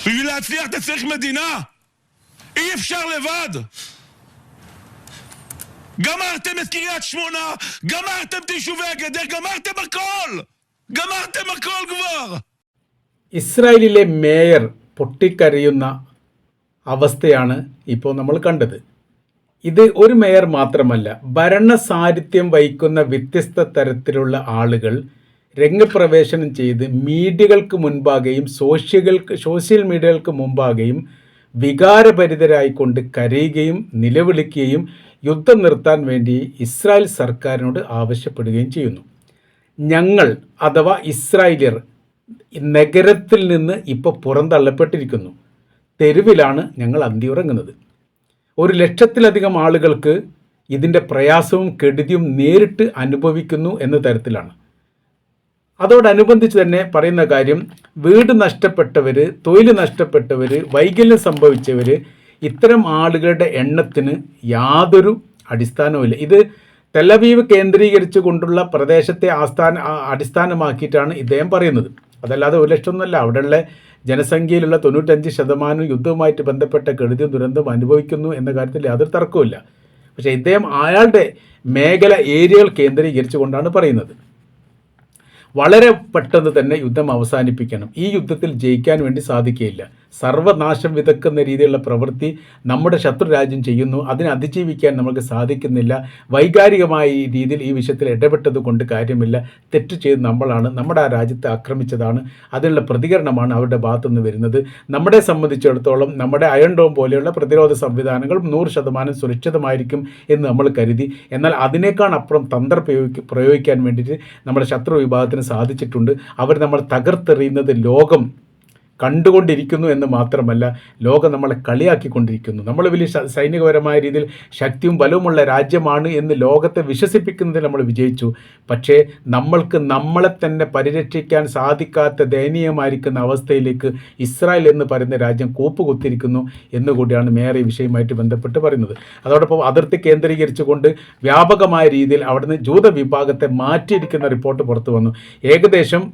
בשביל להצליח אתה צריך מדינה. אי אפשר לבד. גמרתם את קריית שמונה, גמרתם את יישובי הגדר, גמרתם הכל. גמרתם הכל כבר. ഇസ്രായേലിലെ മേയർ പൊട്ടിക്കരയുന്ന അവസ്ഥയാണ് ഇപ്പോൾ നമ്മൾ കണ്ടത്. ഇത് ഒരു മേയർ മാത്രമല്ല, ഭരണസാരഥ്യം വഹിക്കുന്ന വ്യത്യസ്ത തരത്തിലുള്ള ആളുകൾ രംഗപ്രവേശനം ചെയ്ത് മീഡിയകൾക്ക് മുൻപാകെയും സോഷ്യൽ മീഡിയകൾക്ക് മുമ്പാകെയും വികാരഭരിതരായിക്കൊണ്ട് കരയുകയും നിലവിളിക്കുകയും യുദ്ധം നിർത്താൻ വേണ്ടി ഇസ്രായേൽ സർക്കാരിനോട് ആവശ്യപ്പെടുകയും ചെയ്യുന്നു. ഞങ്ങൾ അഥവാ ഇസ്രായേലിയർ നഗരത്തിൽ നിന്ന് ഇപ്പോൾ പുറന്തള്ളപ്പെട്ടിരിക്കുന്നു. തെരുവിലാണ് ഞങ്ങൾ അന്തിയുറങ്ങുന്നത്. 1,00,000-ലധികം ആളുകൾക്ക് ഇതിൻ്റെ പ്രയാസവും കെടുതിയും നേരിട്ട് അനുഭവിക്കുന്നു എന്ന തരത്തിലാണ്. അതോടനുബന്ധിച്ച് തന്നെ പറയുന്ന കാര്യം, വീട് നഷ്ടപ്പെട്ടവർ, തൊഴിൽ നഷ്ടപ്പെട്ടവർ, വൈകല്യം സംഭവിച്ചവർ, ഇത്തരം ആളുകളുടെ എണ്ണത്തിന് യാതൊരു അടിസ്ഥാനവുമില്ല. ഇത് തെലവീവ് കേന്ദ്രീകരിച്ചു കൊണ്ടുള്ള പ്രദേശത്തെ അടിസ്ഥാനമാക്കിയിട്ടാണ് ഇദ്ദേഹം പറയുന്നത്. അതല്ലാതെ 1,00,000 അവിടെയുള്ള ജനസംഖ്യയിലുള്ള 95% യുദ്ധവുമായിട്ട് ബന്ധപ്പെട്ട കെടുതിയും ദുരന്തവും അനുഭവിക്കുന്നു എന്ന കാര്യത്തിൽ യാതൊരു തർക്കവുമില്ല. പക്ഷേ ഇദ്ദേഹം അയാളുടെ ഏരിയകൾ കേന്ദ്രീകരിച്ചുകൊണ്ടാണ് പറയുന്നത്. വളരെ പെട്ടെന്ന് തന്നെ യുദ്ധം അവസാനിപ്പിക്കണം. ഈ യുദ്ധത്തിൽ ജയിക്കാൻ വേണ്ടി സാധിക്കുകയില്ല. സർവനാശം വിതക്കുന്ന രീതിയിലുള്ള പ്രവൃത്തി നമ്മുടെ ശത്രു രാജ്യം ചെയ്യുന്നു. അതിനെ അതിജീവിക്കാൻ നമുക്ക് സാധിക്കുന്നില്ല. വൈകാരികമായ ഈ രീതിയിൽ ഈ വിഷയത്തിൽ ഇടപെട്ടത് കൊണ്ട് കാര്യമില്ല. തെറ്റ് ചെയ്ത് നമ്മളാണ്, നമ്മുടെ ആ രാജ്യത്തെ ആക്രമിച്ചതാണ്. അതിനുള്ള പ്രതികരണമാണ് അവരുടെ ഭാഗത്തുനിന്ന് വരുന്നത്. നമ്മളെ സംബന്ധിച്ചിടത്തോളം നമ്മുടെ അയൺ ഡോം പോലെയുള്ള പ്രതിരോധ സംവിധാനങ്ങൾ 100% സുരക്ഷിതമായിരിക്കും എന്ന് നമ്മൾ കരുതി. എന്നാൽ അതിനേക്കാൾ അപ്പുറം തന്ത്രം പ്രയോഗിക്കാൻ വേണ്ടിയിട്ട് നമ്മുടെ ശത്രു വിഭാഗത്തിന് സാധിച്ചിട്ടുണ്ട്. അവർ നമ്മൾ തകർത്തെറിയുന്നത് ലോകം കണ്ടുകൊണ്ടിരിക്കുന്നു എന്ന് മാത്രമല്ല, ലോകം നമ്മളെ കളിയാക്കിക്കൊണ്ടിരിക്കുന്നു. നമ്മൾ വലിയ സൈനികപരമായ രീതിയിൽ ശക്തിയും ബലവുമുള്ള രാജ്യമാണ് എന്ന് ലോകത്തെ വിശ്വസിപ്പിക്കുന്നതിൽ നമ്മൾ വിജയിച്ചു. പക്ഷേ നമ്മൾക്ക് നമ്മളെ തന്നെ പരിരക്ഷിക്കാൻ സാധിക്കാത്ത ദയനീയമായിരിക്കുന്ന അവസ്ഥയിലേക്ക് ഇസ്രായേൽ എന്ന് പറയുന്ന രാജ്യം കൂപ്പുകുത്തിരിക്കുന്നു എന്നുകൂടിയാണ് മേയർ ഈ വിഷയവുമായിട്ട് ബന്ധപ്പെട്ട് പറയുന്നത്. അതോടൊപ്പം അതിർത്തി കേന്ദ്രീകരിച്ചുകൊണ്ട് വ്യാപകമായ രീതിയിൽ അവിടുന്ന് ജൂത വിഭാഗത്തെ മാറ്റിയിരിക്കുന്ന റിപ്പോർട്ട് പുറത്തു വന്നു. ഏകദേശം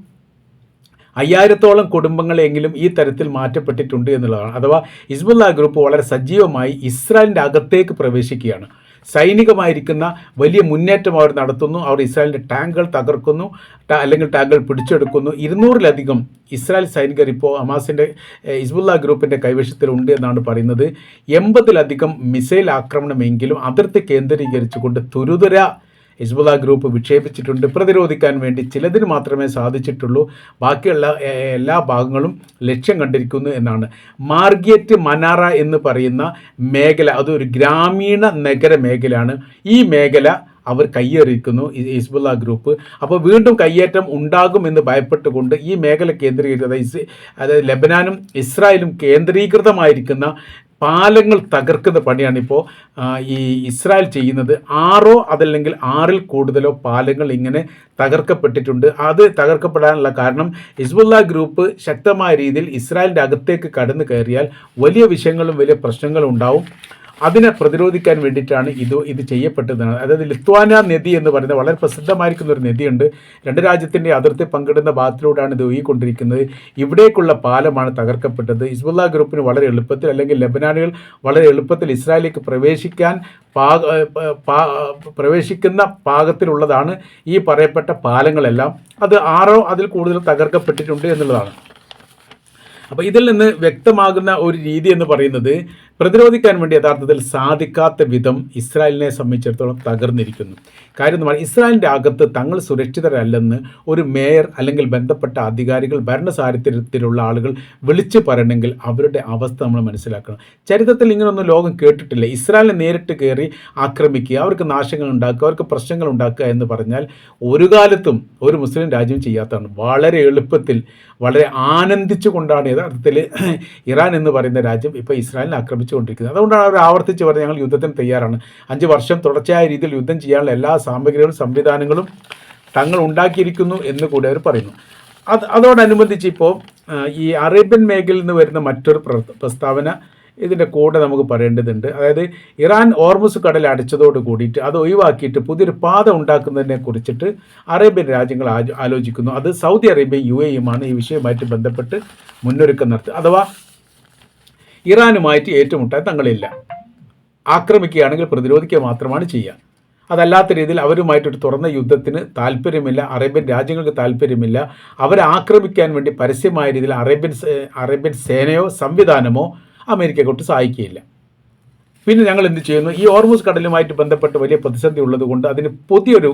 5000-ഓളം കുടുംബങ്ങളെങ്കിലും ഈ തരത്തിൽ മാറ്റപ്പെട്ടിട്ടുണ്ട് എന്നുള്ളതാണ്. അഥവാ ഹിസ്ബുള്ള ഗ്രൂപ്പ് വളരെ സജീവമായി ഇസ്രായേലിൻ്റെ അകത്തേക്ക് പ്രവേശിക്കുകയാണ്. സൈനികമായിരിക്കുന്ന വലിയ മുന്നേറ്റം അവർ നടത്തുന്നു. അവർ ഇസ്രായേലിൻ്റെ ടാങ്കുകൾ തകർക്കുന്നു, അല്ലെങ്കിൽ ടാങ്കുകൾ പിടിച്ചെടുക്കുന്നു. 200-ലധികം ഇസ്രായേൽ സൈനികർ ഇപ്പോൾ ഹമാസിൻ്റെ ഹിസ്ബുള്ള ഗ്രൂപ്പിൻ്റെ കൈവശത്തിലുണ്ട് എന്നാണ് പറയുന്നത്. 80-ലധികം മിസൈൽ ആക്രമണമെങ്കിലും അതിർത്തി കേന്ദ്രീകരിച്ചുകൊണ്ട് തുരുതുര ഹിസ്ബുള്ള ഗ്രൂപ്പ് വിക്ഷേപിച്ചിട്ടുണ്ട്. പ്രതിരോധിക്കാൻ വേണ്ടി ചിലതിന് മാത്രമേ സാധിച്ചിട്ടുള്ളൂ. ബാക്കിയുള്ള എല്ലാ ഭാഗങ്ങളും ലക്ഷ്യം കണ്ടിരിക്കുന്നു എന്നാണ്. മാർഗേറ്റ് മനാറ എന്ന് പറയുന്ന മേഖല അതൊരു ഗ്രാമീണ നഗര മേഖലയാണ്. ഈ മേഖല അവർ കയ്യേറിയിരിക്കുന്നു ഹിസ്ബുള്ള ഗ്രൂപ്പ്. അപ്പോൾ വീണ്ടും കയ്യേറ്റം ഉണ്ടാകുമെന്ന് ഭയപ്പെട്ടുകൊണ്ട് ഈ മേഖല കേന്ദ്രീകരിച്ചത് അതായത് ലെബനാനും ഇസ്രായേലും കേന്ദ്രീകൃതമായിരിക്കുന്ന പാലങ്ങൾ തകർക്കുന്ന പണിയാണിപ്പോൾ ഈ ഇസ്രായേൽ ചെയ്യുന്നത്. 6 അതല്ലെങ്കിൽ 6-ൽ കൂടുതലോ പാലങ്ങൾ ഇങ്ങനെ തകർക്കപ്പെട്ടിട്ടുണ്ട്. അത് തകർക്കപ്പെടാനുള്ള കാരണം ഹിസ്ബുള്ള ഗ്രൂപ്പ് ശക്തമായ രീതിയിൽ ഇസ്രായേലിൻ്റെ അകത്തേക്ക് കടന്നു കയറിയാൽ വലിയ വിഷയങ്ങളും വലിയ പ്രശ്നങ്ങളും ഉണ്ടാവും. അതിനെ പ്രതിരോധിക്കാൻ വേണ്ടിയിട്ടാണ് ഇത് ചെയ്യപ്പെട്ടതാണ്. അതായത് ലിത്വാന നദി എന്ന് പറയുന്ന വളരെ പ്രസിദ്ധമായിരിക്കുന്ന ഒരു നദിയുണ്ട്. 2 രാജ്യത്തിൻ്റെ അതിർത്തി പങ്കിടുന്ന ഭാഗത്തിലൂടെയാണ് ഇത് ഒഴുകിക്കൊണ്ടിരിക്കുന്നത്. ഇവിടേക്കുള്ള പാലമാണ് തകർക്കപ്പെട്ടത്. ഹിസ്ബുള്ള ഗ്രൂപ്പിന് വളരെ എളുപ്പത്തിൽ, അല്ലെങ്കിൽ ലെബനാനുകൾ വളരെ എളുപ്പത്തിൽ ഇസ്രായേലിലേക്ക് പ്രവേശിക്കുന്ന പാകത്തിലുള്ളതാണ് ഈ പറയപ്പെട്ട പാലങ്ങളെല്ലാം. അത് 6 അതിൽ കൂടുതൽ തകർക്കപ്പെട്ടിട്ടുണ്ട് എന്നുള്ളതാണ്. അപ്പോൾ ഇതിൽ നിന്ന് വ്യക്തമാകുന്ന ഒരു രീതി എന്ന് പറയുന്നത്, പ്രതിരോധിക്കാൻ വേണ്ടി യഥാർത്ഥത്തിൽ സാധിക്കാത്ത വിധം ഇസ്രായേലിനെ സംബന്ധിച്ചിടത്തോളം തകർന്നിരിക്കുന്നു. കാര്യം എന്ന് പറഞ്ഞാൽ ഇസ്രായേലിൻ്റെ അകത്ത് തങ്ങൾ സുരക്ഷിതരല്ലെന്ന് ഒരു മേയർ അല്ലെങ്കിൽ ബന്ധപ്പെട്ട അധികാരികൾ, ഭരണസാരഥ്യത്തിലുള്ള ആളുകൾ വിളിച്ചു പറയണമെങ്കിൽ അവരുടെ അവസ്ഥ നമ്മൾ മനസ്സിലാക്കണം. ചരിത്രത്തിൽ ഇങ്ങനെയൊന്നും ലോകം കേട്ടിട്ടില്ല. ഇസ്രായേലിനെ നേരിട്ട് കയറി ആക്രമിക്കുക, അവർക്ക് നാശങ്ങൾ ഉണ്ടാക്കുക, അവർക്ക് പ്രശ്നങ്ങൾ ഉണ്ടാക്കുക എന്ന് പറഞ്ഞാൽ ഒരു കാലത്തും ഒരു മുസ്ലിം രാജ്യം ചെയ്യാത്തതാണ്. വളരെ എളുപ്പത്തിൽ, വളരെ ആനന്ദിച്ചു കൊണ്ടാണ് യഥാർത്ഥത്തിൽ ഇറാൻ എന്ന് പറയുന്ന രാജ്യം ഇപ്പോൾ ഇസ്രായേലിനെ ആക്രമിച്ചുകൊണ്ടിരിക്കുന്നത്. അതുകൊണ്ടാണ് അവർ ആവർത്തിച്ച് പറഞ്ഞത് ഞങ്ങൾ യുദ്ധത്തിന് തയ്യാറാണ്. 5 വർഷം തുടർച്ചയായ രീതിയിൽ യുദ്ധം ചെയ്യാനുള്ള എല്ലാ സാമഗ്രികളും സംവിധാനങ്ങളും തങ്ങൾ ഉണ്ടാക്കിയിരിക്കുന്നു എന്ന് കൂടെ അവർ പറയുന്നു. അതോടനുബന്ധിച്ച് ഇപ്പോൾ ഈ അറേബ്യൻ മേഖലയിൽ നിന്ന് വരുന്ന മറ്റൊരു പ്രസ്താവന ഇതിൻ്റെ കൂടെ നമുക്ക് പറയേണ്ടതുണ്ട്. അതായത് ഇറാൻ ഹോർമുസ് കടൽ അടച്ചതോട് കൂടിയിട്ട് അത് ഒഴിവാക്കിയിട്ട് പുതിയൊരു പാത ഉണ്ടാക്കുന്നതിനെ കുറിച്ചിട്ട് അറേബ്യൻ രാജ്യങ്ങൾ ആലോചിക്കുന്നു. അത് സൗദി അറേബ്യയും UAE-യുമാണ് ഈ വിഷയവുമായിട്ട് ബന്ധപ്പെട്ട് മുന്നൊരുക്കം നടത്തുക. അഥവാ ഇറാനുമായിട്ട് ഏറ്റുമുട്ടാൻ തങ്ങളില്ല, ആക്രമിക്കുകയാണെങ്കിൽ പ്രതിരോധിക്കുക മാത്രമാണ് ചെയ്യുക. അതല്ലാത്ത രീതിയിൽ അവരുമായിട്ടൊരു തുറന്ന യുദ്ധത്തിന് താല്പര്യമില്ല, അറേബ്യൻ രാജ്യങ്ങൾക്ക് താല്പര്യമില്ല. അവരെ ആക്രമിക്കാൻ വേണ്ടി പരസ്യമായ രീതിയിൽ അറേബ്യൻ സേനയോ സംവിധാനമോ അമേരിക്കയെ കൊണ്ട് സഹായിക്കുകയില്ല. പിന്നെ ഞങ്ങൾ എന്ത് ചെയ്യുന്നു, ഈ ഹോർമുസ് കടലുമായിട്ട് ബന്ധപ്പെട്ട് വലിയ പ്രതിസന്ധി ഉള്ളതുകൊണ്ട് അതിന് പുതിയൊരു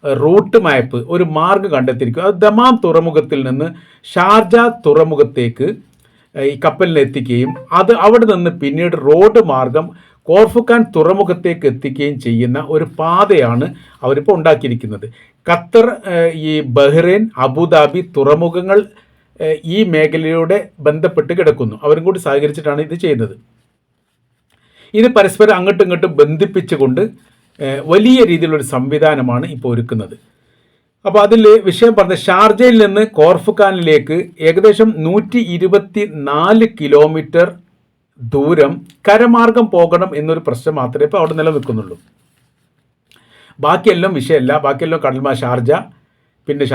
റൂട്ട് മാപ്പ്, ഒരു മാർഗ്ഗം കണ്ടെത്തിയിരിക്കും. അത് ദമാം തുറമുഖത്തിൽ നിന്ന് ഷാർജ തുറമുഖത്തേക്ക് ഈ കപ്പലിനെ എത്തിക്കുകയും അത് അവിടെ നിന്ന് പിന്നീട് റോഡ് മാർഗം കോർഫുഖാൻ തുറമുഖത്തേക്ക് എത്തിക്കുകയും ചെയ്യുന്ന ഒരു പാതയാണ് അവരിപ്പോൾ ഉണ്ടാക്കിയിരിക്കുന്നത്. ഖത്തർ, ഈ ബഹ്റൈൻ, അബുദാബി തുറമുഖങ്ങൾ ഈ മേഖലയോടെ ബന്ധപ്പെട്ട് കിടക്കുന്നു. അവരും കൂടി സഹകരിച്ചിട്ടാണ് ഇത് ചെയ്യുന്നത്. ഇത് പരസ്പരം അങ്ങോട്ടും ഇങ്ങോട്ടും ബന്ധിപ്പിച്ചുകൊണ്ട് വലിയ രീതിയിലുള്ളൊരു സംവിധാനമാണ് ഇപ്പോൾ ഒരുക്കുന്നത്. അപ്പോൾ അതിൽ വിഷയം പറഞ്ഞ ഷാർജയിൽ നിന്ന് കോർഫുഖാനിലേക്ക് ഏകദേശം 124 കിലോമീറ്റർ ദൂരം കരമാർഗം പോകണം എന്നൊരു പ്രശ്നം മാത്രമേ ഇപ്പോൾ അവിടെ നിലനിൽക്കുന്നുള്ളൂ. ബാക്കിയെല്ലാം വിഷയമല്ല. ബാക്കിയെല്ലാം കടൽമാ ഷാർജ, പിന്നെ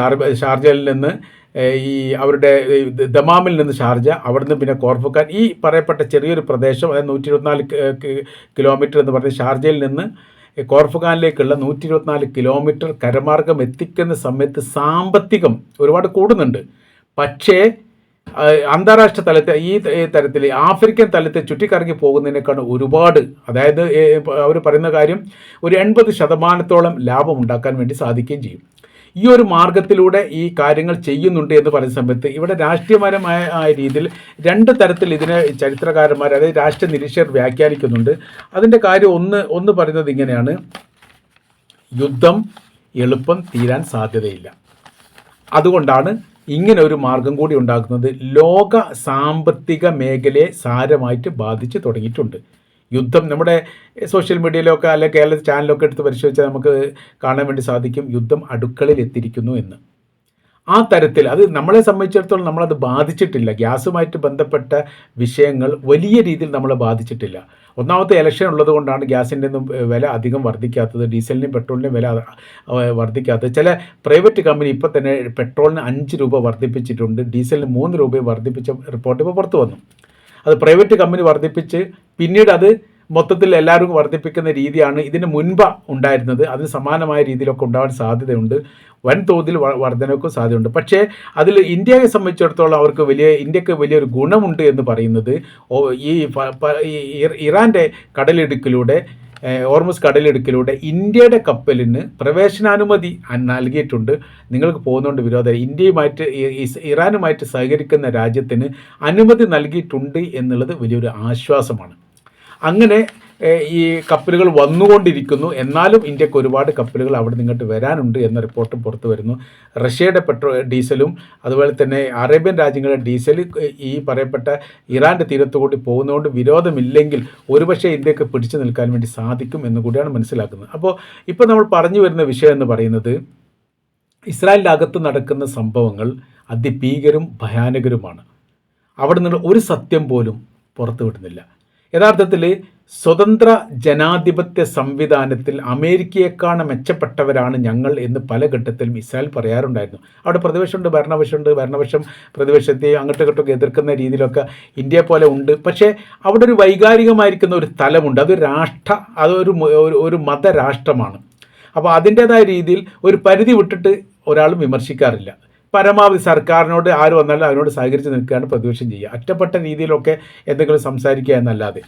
ഷാർജയിൽ നിന്ന് ഈ അവരുടെ ദമാമിൽ നിന്ന് ഷാർജ, അവിടുന്ന് പിന്നെ കോർഫുഖാൻ, ഈ പറയപ്പെട്ട ചെറിയൊരു പ്രദേശം, അതായത് 124 കിലോമീറ്റർ എന്ന് പറഞ്ഞ് ഷാർജയിൽ നിന്ന് കോർഫുഖാനിലേക്കുള്ള 124 കിലോമീറ്റർ കരമാർഗം എത്തിക്കുന്ന സമയത്ത് സാമ്പത്തികം ഒരുപാട് കൂടുന്നുണ്ട്. പക്ഷേ അന്താരാഷ്ട്ര തലത്തെ ഈ തരത്തിൽ ആഫ്രിക്കൻ തലത്തെ ചുറ്റിക്കറങ്ങി പോകുന്നതിനേക്കാൾ ഒരുപാട്, അതായത് അവർ പറയുന്ന കാര്യം ഒരു 80% ലാഭം ഉണ്ടാക്കാൻ വേണ്ടി സാധിക്കുകയും ചെയ്യും. ഈ ഒരു മാർഗത്തിലൂടെ ഈ കാര്യങ്ങൾ ചെയ്യുന്നുണ്ട് എന്ന് പറയുന്ന സമയത്ത് ഇവിടെ രാഷ്ട്രീയപരമായ രീതിയിൽ രണ്ട് തരത്തിൽ ഇതിനെ ചരിത്രകാരന്മാർ, അതായത് രാഷ്ട്രീയ നിരീക്ഷകർ വ്യാഖ്യാനിക്കുന്നുണ്ട്. അതിൻ്റെ കാര്യം ഒന്ന് പറയുന്നത് ഇങ്ങനെയാണ്: യുദ്ധം എളുപ്പം തീരാൻ സാധ്യതയില്ല. അതുകൊണ്ടാണ് ഇങ്ങനെ ഒരു മാർഗം കൂടി ഉണ്ടാക്കുന്നത്. ലോക സാമ്പത്തിക മേഖലയെ സാരമായിട്ട് ബാധിച്ച് തുടങ്ങിയിട്ടുണ്ട് യുദ്ധം. നമ്മുടെ സോഷ്യൽ മീഡിയയിലൊക്കെ അല്ലെങ്കിൽ കേരള ചാനലൊക്കെ എടുത്ത് പരിശോധിച്ചാൽ നമുക്ക് കാണാൻ വേണ്ടി സാധിക്കും യുദ്ധം അടുക്കളയിൽ എത്തിയിരിക്കുന്നു എന്ന്. ആ തരത്തിൽ അത് നമ്മളെ സംബന്ധിച്ചിടത്തോളം നമ്മളത് ബാധിച്ചിട്ടില്ല. ഗ്യാസുമായിട്ട് ബന്ധപ്പെട്ട വിഷയങ്ങൾ വലിയ രീതിയിൽ നമ്മളെ ബാധിച്ചിട്ടില്ല. ഒന്നാമത്തെ ഇലക്ഷൻ ഉള്ളത് കൊണ്ടാണ് ഗ്യാസിൻ്റെ ഒന്നും വില അധികം വർദ്ധിക്കാത്തത്, ഡീസലിൻ്റെയും പെട്രോളിൻ്റെയും വില വർദ്ധിക്കാത്തത്. ചില പ്രൈവറ്റ് കമ്പനി ഇപ്പോൾ തന്നെ പെട്രോളിന് 5 രൂപ വർദ്ധിപ്പിച്ചിട്ടുണ്ട്, ഡീസലിന് 3 രൂപ വർദ്ധിപ്പിച്ച റിപ്പോർട്ട് ഇപ്പോൾ പുറത്തു വന്നു. അത് പ്രൈവറ്റ് കമ്പനി വർദ്ധിപ്പിച്ച് പിന്നീട് അത് മൊത്തത്തിൽ എല്ലാവരും വർദ്ധിപ്പിക്കുന്ന രീതിയാണ് ഇതിന് മുൻപ് ഉണ്ടായിരുന്നത്. അതിന് സമാനമായ രീതിയിലൊക്കെ ഉണ്ടാവാൻ സാധ്യതയുണ്ട്, വൻതോതിൽ വർധനയ്ക്കും സാധ്യതയുണ്ട്. പക്ഷേ അതിൽ ഇന്ത്യയെ സംബന്ധിച്ചിടത്തോളം ഇന്ത്യക്ക് വലിയൊരു ഗുണമുണ്ട് എന്ന് പറയുന്നത് ഈ ഇറാൻ്റെ കടലിടുക്കിലൂടെ, ഹോർമുസ് കടലിടുക്കിലൂടെ ഇന്ത്യയുടെ കപ്പലിന് പ്രവേശനാനുമതി നൽകിയിട്ടുണ്ട്. നിങ്ങൾക്ക് പോകുന്നതുകൊണ്ട് വിരോധം, ഇറാനുമായിട്ട് സഹകരിക്കുന്ന രാജ്യത്തിന് അനുമതി നൽകിയിട്ടുണ്ട് എന്നുള്ളത് വലിയൊരു ആശ്വാസമാണ്. അങ്ങനെ ഈ കപ്പലുകൾ വന്നുകൊണ്ടിരിക്കുന്നു. എന്നാലും ഇന്ത്യക്ക് ഒരുപാട് കപ്പലുകൾ അവിടെ നിന്നിട്ട് വരാനുണ്ട് എന്ന റിപ്പോർട്ടും പുറത്തു വരുന്നു. റഷ്യയുടെ ഡീസലും അതുപോലെ തന്നെ അറേബ്യൻ രാജ്യങ്ങളുടെ ഡീസൽ ഈ പറയപ്പെട്ട ഇറാൻ്റെ തീരത്തുകൂടി പോകുന്നതുകൊണ്ട് വിരോധമില്ലെങ്കിൽ ഒരുപക്ഷെ ഇന്ത്യക്ക് പിടിച്ചു നിൽക്കാൻ വേണ്ടി സാധിക്കും എന്ന് കൂടിയാണ് മനസ്സിലാക്കുന്നത്. അപ്പോൾ ഇപ്പോൾ നമ്മൾ പറഞ്ഞു വരുന്ന വിഷയം എന്ന് പറയുന്നത് ഇസ്രായേലിൻ്റെ അകത്ത് നടക്കുന്ന സംഭവങ്ങൾ അതിഭീകരവും ഭയാനകരുമാണ്. അവിടെ നിന്ന് ഒരു സത്യം പോലും പുറത്തു വിടുന്നില്ല. യഥാർത്ഥത്തിൽ സ്വതന്ത്ര ജനാധിപത്യ സംവിധാനത്തിൽ അമേരിക്കയെക്കാണ് മെച്ചപ്പെട്ടവരാണ് ഞങ്ങൾ എന്ന് പല ഘട്ടത്തിലും ഇസ്രായേൽ പറയാറുണ്ടായിരുന്നു. അവിടെ പ്രതിപക്ഷമുണ്ട്, ഭരണപക്ഷം പ്രതിപക്ഷത്തെ അങ്ങോട്ടും ഇങ്ങോട്ടൊക്കെ എതിർക്കുന്ന രീതിയിലൊക്കെ ഇന്ത്യയെ പോലെ ഉണ്ട്. പക്ഷേ അവിടെ ഒരു വൈകാരികമായിരിക്കുന്ന ഒരു തലമുണ്ട്. അതൊരു മതരാഷ്ട്രമാണ്. അപ്പോൾ അതിൻ്റേതായ രീതിയിൽ ഒരു പരിധി വിട്ടിട്ട് ഒരാളും വിമർശിക്കാറില്ല. പരമാവധി സർക്കാരിനോട് ആര് വന്നാലും അതിനോട് സഹകരിച്ച് നിൽക്കുകയാണ് പ്രതിപക്ഷം ചെയ്യുക. ഒറ്റപ്പെട്ട രീതിയിലൊക്കെ എന്തെങ്കിലും സംസാരിക്കുക എന്നല്ലാതെ.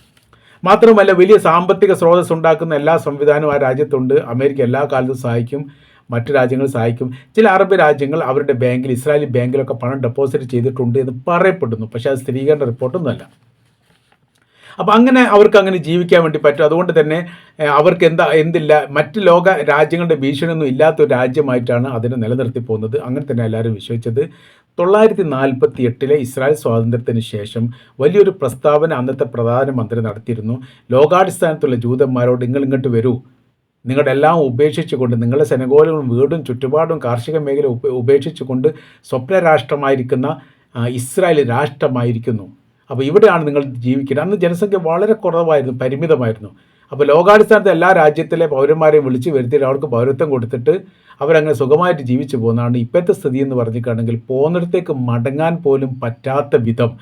മാത്രമല്ല വലിയ സാമ്പത്തിക സ്രോതസ് ഉണ്ടാക്കുന്ന എല്ലാ സംവിധാനവും ആ രാജ്യത്തുണ്ട്. അമേരിക്ക എല്ലാ കാലത്തും സഹായിക്കും, മറ്റു രാജ്യങ്ങൾ സഹായിക്കും. ചില അറബ് രാജ്യങ്ങൾ അവരുടെ ബാങ്കിൽ, ഇസ്രായേലി ബാങ്കിലൊക്കെ പണം ഡെപ്പോസിറ്റ് ചെയ്തിട്ടുണ്ട് എന്ന് പറയപ്പെടുന്നു. പക്ഷേ അത് സ്ഥിരീകരണ റിപ്പോർട്ടൊന്നുമല്ല. അപ്പോൾ അവർക്ക് അങ്ങനെ ജീവിക്കാൻ വേണ്ടി പറ്റും. അതുകൊണ്ട് തന്നെ അവർക്ക് എന്തില്ല, മറ്റ് ലോക രാജ്യങ്ങളുടെ ഭീഷണിയൊന്നും ഇല്ലാത്തൊരു രാജ്യമായിട്ടാണ് അതിനെ നിലനിർത്തി പോകുന്നത്. അങ്ങനെ തന്നെ എല്ലാവരും വിശ്വസിച്ചത്. 1948 ഇസ്രായേൽ സ്വാതന്ത്ര്യത്തിന് ശേഷം വലിയൊരു പ്രസ്താവന അന്നത്തെ പ്രധാനമന്ത്രി നടത്തിയിരുന്നു. ലോകാടിസ്ഥാനത്തുള്ള ജൂതന്മാരോട് നിങ്ങൾ ഇങ്ങോട്ട് വരൂ, നിങ്ങളുടെ എല്ലാം ഉപേക്ഷിച്ചുകൊണ്ട്, നിങ്ങളുടെ സെനഗോളുകളും വീടും ചുറ്റുപാടും കാർഷിക മേഖല ഉപേക്ഷിച്ചുകൊണ്ട് സ്വപ്ന രാഷ്ട്രമായിരിക്കുന്ന ഇസ്രായേൽ രാഷ്ട്രമായിരിക്കുന്നു. അപ്പോൾ ഇവിടെയാണ് നിങ്ങൾ ജീവിക്കുന്നത്. അന്ന് ജനസംഖ്യ വളരെ കുറവായിരുന്നു, പരിമിതമായിരുന്നു. അപ്പോൾ ലോകാടിസ്ഥാനത്ത് എല്ലാ രാജ്യത്തിലെ പൗരന്മാരെയും വിളിച്ചു വരുത്തിയിട്ട് അവർക്ക് പൗരത്വം കൊടുത്തിട്ട് അവരങ്ങനെ സുഖമായിട്ട് ജീവിച്ചു പോകുന്നതാണ്. ഇപ്പോഴത്തെ സ്ഥിതി എന്ന് പറഞ്ഞിട്ടാണെങ്കിൽ പോകുന്നിടത്തേക്ക് മടങ്ങാൻ പോലും പറ്റാത്ത വിധം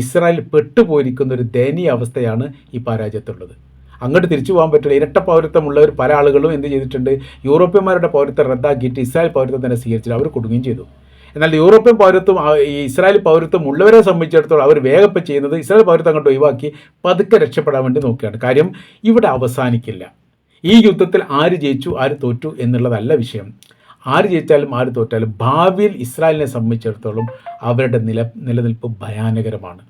ഇസ്രായേൽ പെട്ടുപോയിരിക്കുന്ന ഒരു ദയനീയ അവസ്ഥയാണ് ഇപ്പോൾ ആ രാജ്യത്തുള്ളത്. അങ്ങോട്ട് തിരിച്ചു പോകാൻ പറ്റില്ല. ഇരട്ട പൗരത്വമുള്ളവർ പല ആളുകളും എന്ത് ചെയ്തിട്ടുണ്ട്, യൂറോപ്യന്മാരുടെ പൗരത്വം റദ്ദാക്കിയിട്ട് ഇസ്രായേൽ പൗരത്വം തന്നെ സ്വീകരിച്ചിട്ട് അവർ കൊടുക്കുകയും ചെയ്തു. എന്നാൽ യൂറോപ്യൻ പൗരത്വം ഈ ഇസ്രായേൽ പൗരത്വം ഉള്ളവരെ സംബന്ധിച്ചിടത്തോളം അവർ വേഗം ഇപ്പം ചെയ്യുന്നത് ഇസ്രായേൽ പൗരത്വം അങ്ങോട്ട് ഒഴിവാക്കി പതുക്കെ രക്ഷപ്പെടാൻ വേണ്ടി നോക്കുകയാണ്. കാര്യം ഇവിടെ അവസാനിക്കില്ല. ഈ യുദ്ധത്തിൽ ആര് ജയിച്ചു ആര് തോറ്റു എന്നുള്ളതല്ല വിഷയം. ആര് ജയിച്ചാലും ആര് തോറ്റാലും ഭാവിയിൽ ഇസ്രായേലിനെ സംബന്ധിച്ചിടത്തോളം അവരുടെ നിലനിൽപ്പ് ഭയാനകരമാണ്.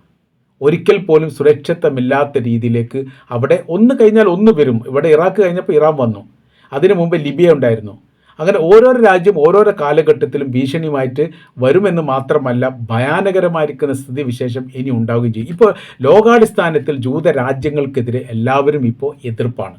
ഒരിക്കൽ പോലും സുരക്ഷിതമില്ലാത്ത രീതിയിലേക്ക് അവിടെ ഒന്ന് കഴിഞ്ഞാൽ ഒന്ന് വരും. ഇവിടെ ഇറാഖ് കഴിഞ്ഞപ്പോൾ ഇറാൻ വന്നു, അതിനു മുമ്പ് ലിബിയ ഉണ്ടായിരുന്നു. അങ്ങനെ ഓരോരോ രാജ്യം ഓരോരോ കാലഘട്ടത്തിലും ഭീഷണിയുമായിട്ട് വരുമെന്ന് മാത്രമല്ല, ഭയാനകരമായിരിക്കുന്ന സ്ഥിതിവിശേഷം ഇനി ഉണ്ടാവുകയും ചെയ്യും. ഇപ്പോൾ ലോകാടിസ്ഥാനത്തിൽ ജൂത രാജ്യങ്ങൾക്കെതിരെ എല്ലാവരും ഇപ്പോൾ എതിർപ്പാണ്.